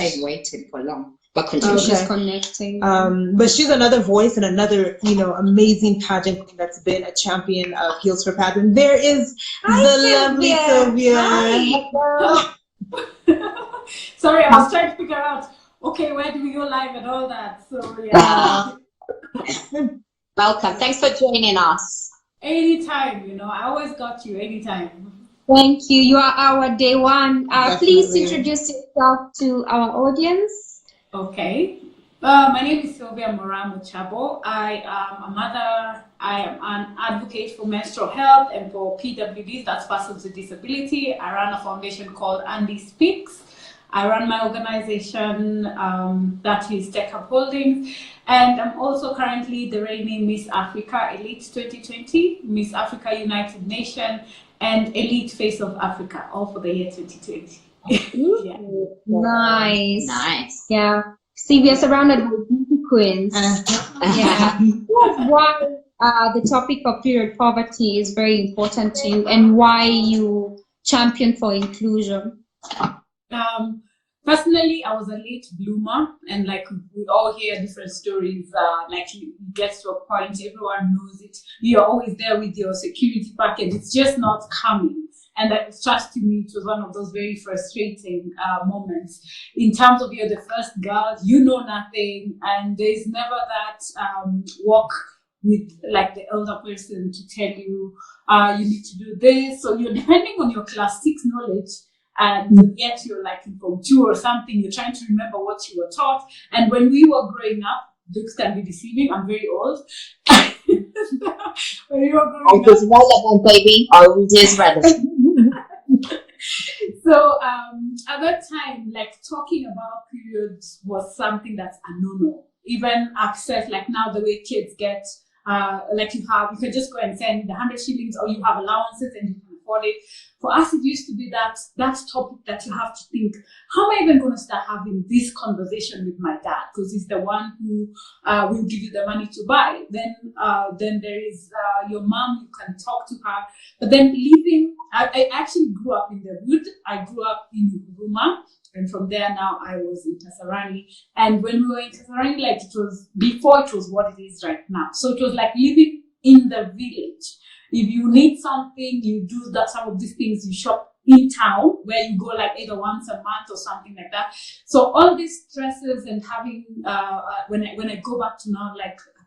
say waited for long, but continue. Just connecting. But she's another voice and another, amazing pageant queen that's been a champion of Heels4Pads. And there is lovely Sylvia. Sorry, I was trying to figure out, okay, where do we go live and all that? So, yeah. Welcome. Thanks for joining us. Anytime, I always got you anytime. Thank you. You are our day one. Please introduce yourself to our audience. Okay. My name is Sylvia Mochabo. I am a mother. I am an advocate for menstrual health and for PWDs, that's persons with disability. I run a foundation called Andy Speaks. I run my organization that is Tech Hub Holdings, and I'm also currently the reigning Miss Africa Elite 2020, Miss Africa United Nation, and Elite Face of Africa, all for the year 2020. Yeah. Nice. Yeah. See, we are surrounded by beauty queens. Yeah. Why the topic of period poverty is very important to you, and why you champion for inclusion? Personally, I was a late bloomer, and we all hear different stories. You get to a point, everyone knows it. You're always there with your security package. It's just not coming. And trust me, it was one of those very frustrating moments. In terms of you're the first girl, you know nothing, and there's never that walk with the elder person to tell you you need to do this. So you're depending on your class 6 knowledge. And yet you're in Form 2 or something, you're trying to remember what you were taught. And when we were growing up, looks can be deceiving. I'm very old. When we were growing up, relevant, baby. Always relevant. So at that time, talking about periods was something that's a no-no. Even access, now the way kids get, you can just go and send the 100 shillings, or you have allowances and you can afford it. For us, it used to be that topic that you have to think, how am I even going to start having this conversation with my dad? Because he's the one who will give you the money to buy. Then there is your mom, you can talk to her. But then I actually grew up in the wood. I grew up in Huruma. And from there now I was in Kasarani. And when we were in Kasarani, it was before it was what it is right now. So it was living in the village. If you need something, you do that. Some of these things you shop in town, where you go either once a month or something like that. So all these stresses and having when I go back to now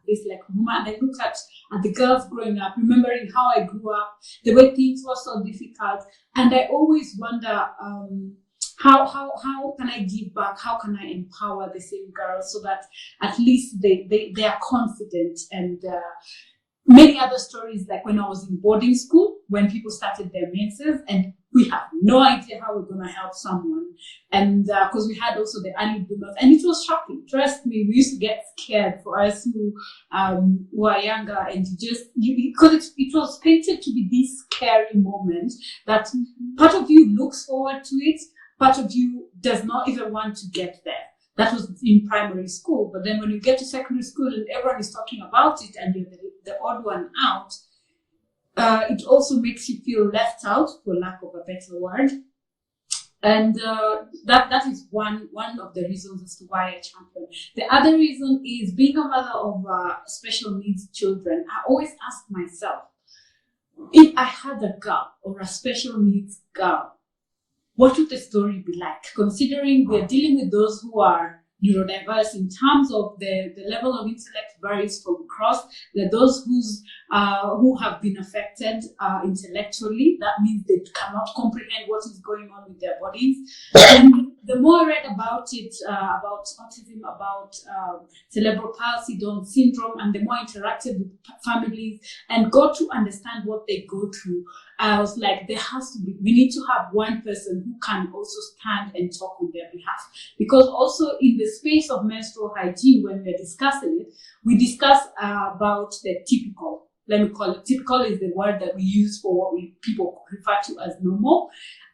this Huruma, and I look at the girls growing up, remembering how I grew up, the way things were so difficult, and I always wonder how can I give back? How can I empower the same girls so that at least they are confident? And many other stories, when I was in boarding school, when people started their menses, and we have no idea how we're going to help someone. And because we had also the early bloomers, and it was shocking. Trust me, we used to get scared for us who were younger, and because it was painted to be this scary moment that part of you looks forward to it, part of you does not even want to get there. That was in primary school. But then when you get to secondary school and everyone is talking about it and you're the odd one out, it also makes you feel left out, for lack of a better word. And that is one of the reasons as to why I champion. The other reason is, being a mother of special needs children, I always ask myself, if I had a girl or a special needs girl, what would the story be like? Considering we're dealing with those who are neurodiverse, in terms of the level of intellect varies from across. There are those who have been affected intellectually. That means they cannot comprehend what is going on with their bodies. And the more I read about it, about autism, about cerebral palsy, Down syndrome, and the more I interacted with families and got to understand what they go through, I was like, we need to have one person who can also stand and talk on their behalf. Because also in the space of menstrual hygiene, when we're discussing it, we discuss about the typical. Let me call it typical is the word that we use for what people refer to as normal.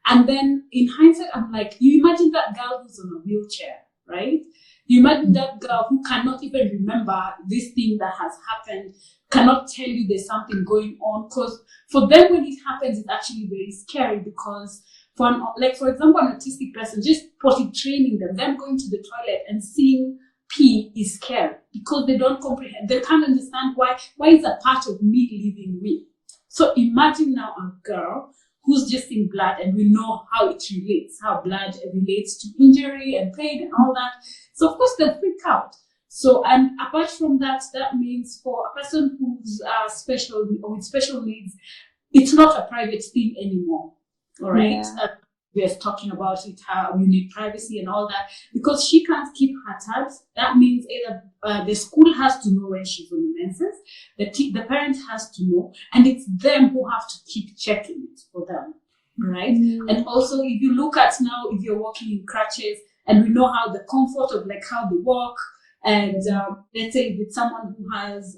And then in hindsight, I'm like, you imagine that girl who's on a wheelchair, right? You imagine that girl who cannot even remember this thing that has happened, cannot tell you there's something going on. Because for them, when it happens, it's actually very scary, because like for example, an autistic person, just potty training them going to the toilet and seeing pee is scary because they don't comprehend. They can't understand why is a part of me leaving me. So imagine now a girl who's just in blood, and we know how it relates, how blood relates to injury and pain and all that. So of course they'll freak out. So, and apart from that, that means for a person who's special or with special needs, it's not a private thing anymore. All right. Yeah. We are talking about it, how we need privacy and all that, because she can't keep her tabs. That means either the school has to know when she's on the menses, the parent has to know, and it's them who have to keep checking it for them, right? And also, if you look at now, if you're walking in crutches, and we know how the comfort of like how they walk, and let's say with someone who has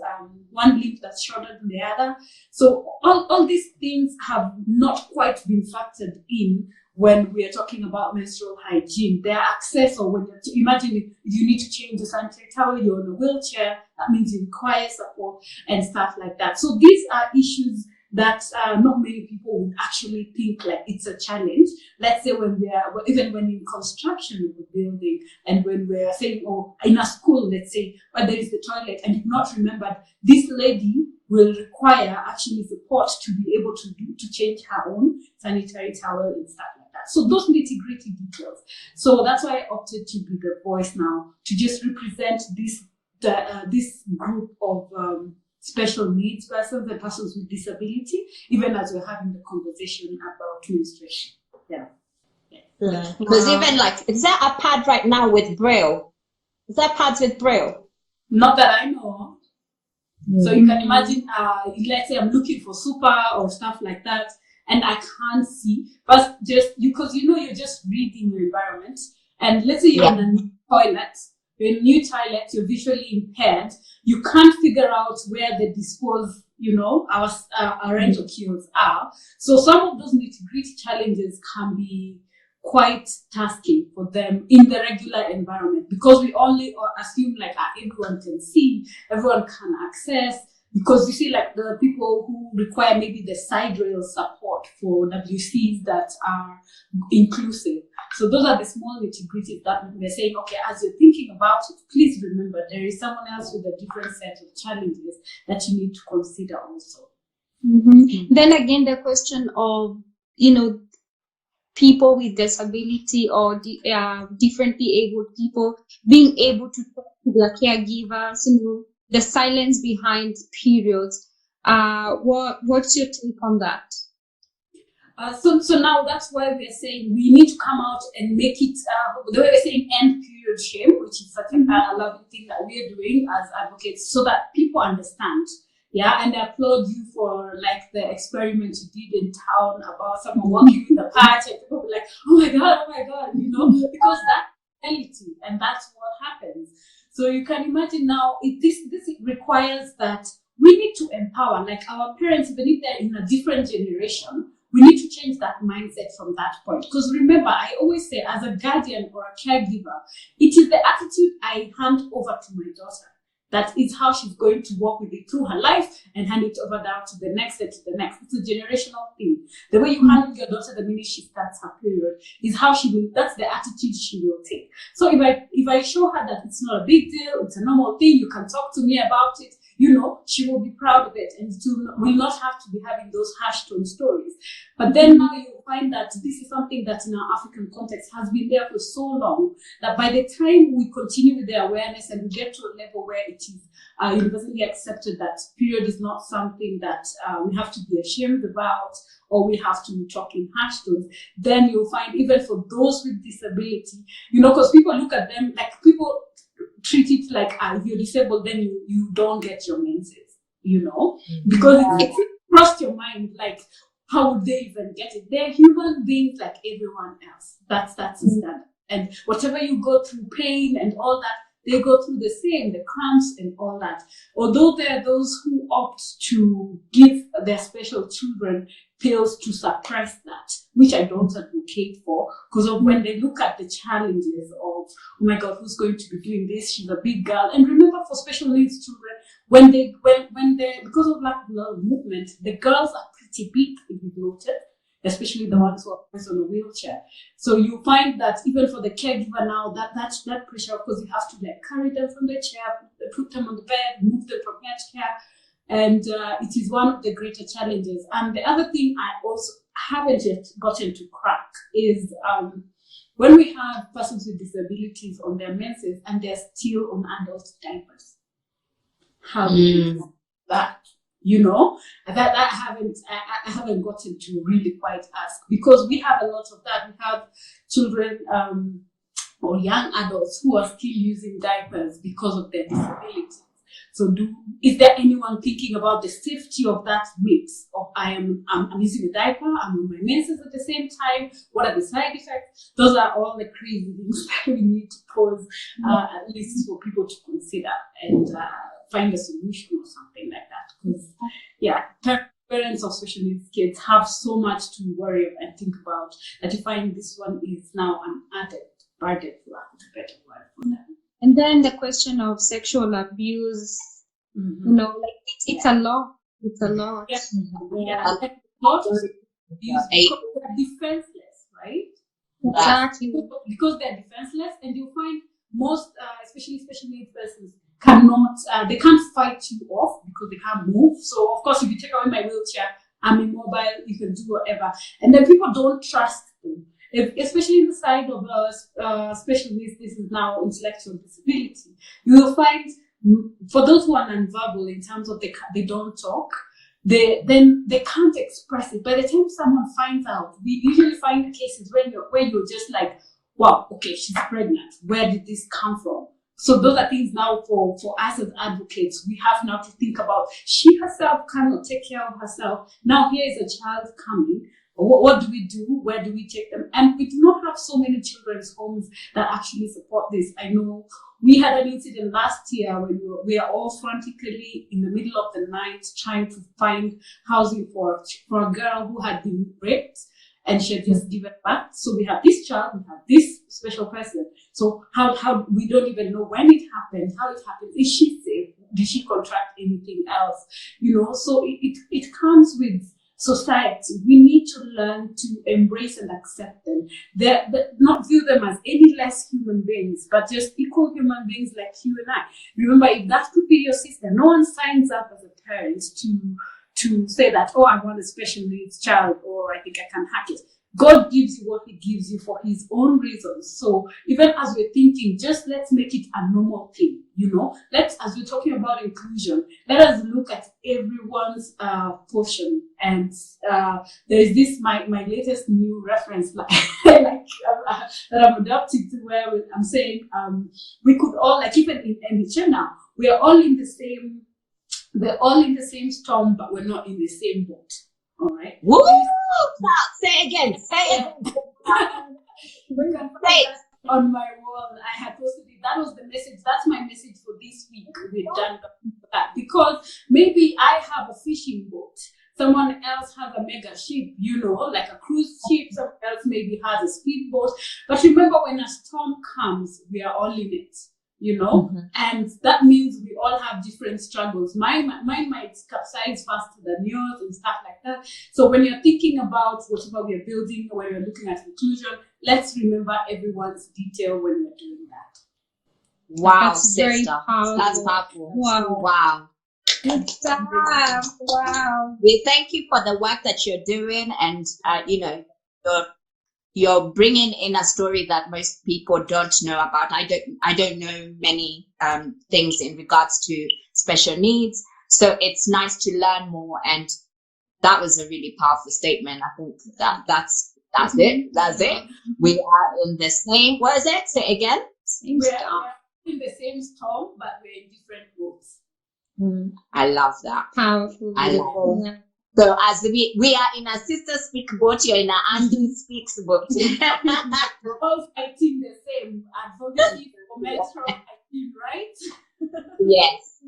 one limb that's shorter than the other. So all these things have not quite been factored in when we are talking about menstrual hygiene. Their access, or when imagine if you need to change the sanitary towel, you're in a wheelchair, that means you require support and stuff like that. So these are issues that not many people would actually think like it's a challenge. Let's say when even when in construction of a building, and when we're saying, oh, in a school, let's say, where there is the toilet, and you've not remembered, this lady will require actually support to be able to change her own sanitary towel and stuff like that. So those nitty-gritty details. So that's why I opted to be the voice now, to just represent this group of special needs persons and persons with disability, even as we're having the conversation about menstruation. Yeah. Because even like, is there a pad right now with Braille? Is there pads with Braille? Not that I know of. So you can imagine, let's say I'm looking for super or stuff like that, and I can't see, but just because you're just reading your environment, and let's say you're in a new toilet, you're visually impaired, you can't figure out where the disposed, our rental queues are. So some of those nitty-gritty challenges can be quite tasking for them in the regular environment, because we only assume like everyone can see, everyone can access, because you see like the people who require maybe the side rail support for WCs that are inclusive. So those are the small nitty-gritty that we're saying, okay, as you're thinking about it, please remember there is someone else with a different set of challenges that you need to consider also. Then again, the question of, people with disability or differently abled people being able to talk to their caregivers, the silence behind periods. What's your take on that? So now that's why we're saying we need to come out and make it, the way we're saying end period shame, which is such a lovely thing that we're doing as advocates, so that people understand. Yeah, and I applaud you for like the experiment you did in town about someone walking in the patch, and people be like, oh my God, because that's reality, and that's what happens. So you can imagine now, this requires that we need to empower, like our parents, even if they're in a different generation, we need to change that mindset from that point. Because remember, I always say, as a guardian or a caregiver, it is the attitude I hand over to my daughter. That is how she's going to walk with it through her life and hand it over down to the next and to the next. It's a generational thing. The way you handle your daughter the minute she starts her period is how that's the attitude she will take. So if I show her that it's not a big deal, it's a normal thing, you can talk to me about it, she will be proud of it, and will not have to be having those harsh tone stories. But then now you'll find that this is something that in our African context has been there for so long that by the time we continue with the awareness and we get to a level where it is universally accepted that period is not something that we have to be ashamed about, or we have to talk in harsh tones, then you'll find even for those with disability, because people look at them like people treat it like if you're disabled, then you don't get your menses, because it's crossed your mind, like how would they even get it? They're human beings like everyone else. That's a standard. And whatever you go through, pain and all that, they go through the same, the cramps and all that. Although there are those who opt to give their special children pills to suppress that, which I don't advocate for, because of when they look at the challenges of, oh my God, who's going to be doing this? She's a big girl. And remember, for special needs children, when they because of lack of movement, the girls are pretty big, if you've noted. especially the ones who are on a wheelchair. So you find that even for the caregiver now, that pressure, of course, you have to like carry them from the chair, put them on the bed, move them from here to here. And it is one of the greater challenges. And the other thing I also haven't yet gotten to crack is when we have persons with disabilities on their menses and they're still on adult diapers. How do you do that? You know, that I haven't gotten to really quite ask, because we have a lot of that. We have children or young adults who are still using diapers because of their disabilities. So is there anyone thinking about the safety of that mix of I'm using a diaper, I'm on my menses at the same time, what are the side effects? Those are all the crazy things that we need to pose, at least for people to consider and find a solution or something like that. Because, yeah, parents of special needs kids have so much to worry and think about that you find this one is now an added burden, for lack of a better word for them. And then the question of sexual abuse, you know, like it's a lot. It's a lot. Yeah. Yeah. A lot of abuse because they're defenseless, right? Exactly. Because they're defenseless, and you find most, especially special needs persons, cannot, they can't fight you off because they can't move. So of course, if you take away my wheelchair, I'm immobile, you can do whatever. And then people don't trust them. Especially in the side of special needs, this is now intellectual disability. You will find, for those who are nonverbal in terms of they don't talk, they can't express it. By the time someone finds out, we usually find cases where you're just like, wow, okay, she's pregnant. Where did this come from? So those are things now for us as advocates, we have now to think about. She herself cannot take care of herself. Now here is a child coming. What do we do? Where do we take them? And we do not have so many children's homes that actually support this. I know we had an incident last year when we are all frantically in the middle of the night trying to find housing for a girl who had been raped and she had just given birth. So we have this child, we have this special person. So how we don't even know when it happened, how it happened. Is she safe? Did she contract anything else? You know, so it comes with society. We need to learn to embrace and accept them. Not view them as any less human beings, but just equal human beings like you and I. Remember, if that could be your sister, no one signs up as a parent to say that, oh, I want a special needs child, or I think I can hack it. God gives you what he gives you for his own reasons. So even as we're thinking, just let's make it a normal thing, you know? As we're talking about inclusion, let us look at everyone's portion. And there is this, my latest new reference, that I'm adopting to, where I'm saying we could all, like even in NHM now, we're all in the same storm, but we're not in the same boat. All right. Woo! Say again. Say it. On my wall, I had posted it. That was the message. That's my message for this week. We're done that, because maybe I have a fishing boat. Someone else has a mega ship, you know, like a cruise ship. Someone else maybe has a speedboat. But remember, when a storm comes, we are all in it. You know, and that means we all have different struggles. Mine might capsize faster than yours and stuff like that. So when you're thinking about whatever we're building, or when you're looking at inclusion, let's remember everyone's detail when we're doing that. Wow, that's very powerful. That's powerful. Wow. Good job. Wow. We thank you for the work that you're doing, and you know, you're bringing in a story that most people don't know about. I don't know many things in regards to special needs. So it's nice to learn more. And that was a really powerful statement. I think that's it. That's it. We are in the same, what is it? Say again. We're in the same storm, but we're in different boats. I love that. Powerful. I love it. So as we are in a sister speak boat, you're in an Andy speaks boat. We're all fighting the same. Advocacy for menstrual hygiene, right? Yes.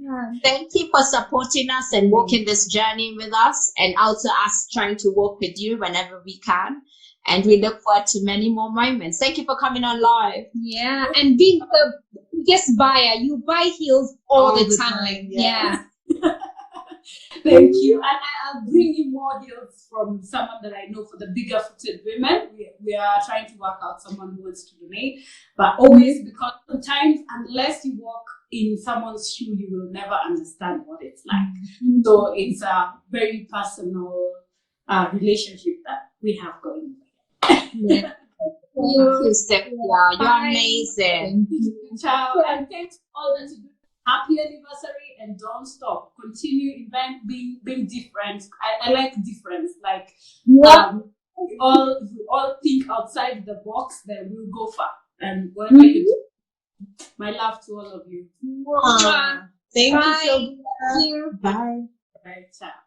Thank you for supporting us and walking this journey with us, and also us trying to walk with you whenever we can. And we look forward to many more moments. Thank you for coming on live. Yeah, and being the biggest buyer, you buy heels all the time. Yeah. Thank you. And I'll bring you more heels from someone that I know for the bigger footed women. We are trying to work out someone who wants to donate. But always, because sometimes, unless you walk in someone's shoe, you will never understand what it's like. So it's a very personal relationship that we have going. Thank you, Steph. Yeah, you're amazing. Ciao. And thanks for all that you do. Happy anniversary, and don't stop. Continue being different. I like difference. Like if we all think outside the box, then we'll go far. And whatever you do, my love to all of you. Thank you so much. Thank you. Bye. Bye. Ciao.